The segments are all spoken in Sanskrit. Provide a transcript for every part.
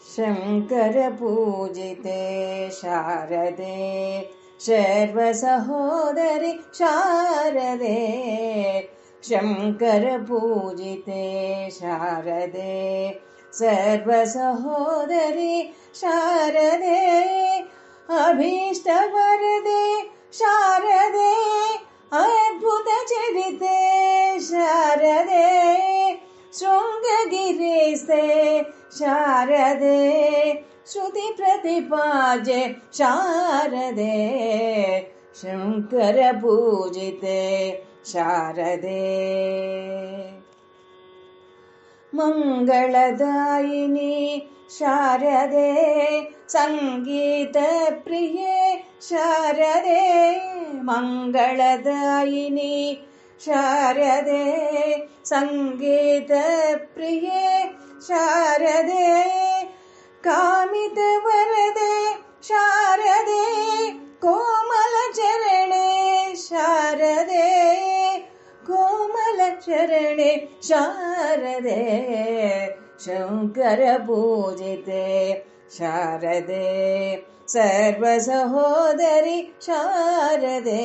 शङ्कर पूजिते शारदे सर्वसहोदरि शारदे शङ्कर पूजिते शारदे सर्वसहोदरि शारदे अभीष्टवरदे शारदे अद्भुतचरिते शारदे शृङ्गगिरिस्ते शारदे श्रुतिप्रतिपाद्ये शारदे शङ्कर पूजिते शारदे मङ्गलदायिनी शारदे सङ्गीतप्रिये शारदे मङ्गलदायिनी शारदे सङ्गीतप्रिये शारदे कामितवरदे शारदे कोमलचरणे शारदे कोमलचरणे शारदे शङ्कर पूजिते शारदे सर्वसहोदरि शारदे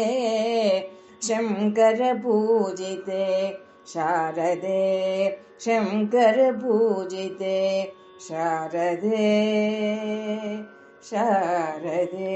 शङ्कर पूजिते शारदे शङ्कर पूजिते शारदे शारदे।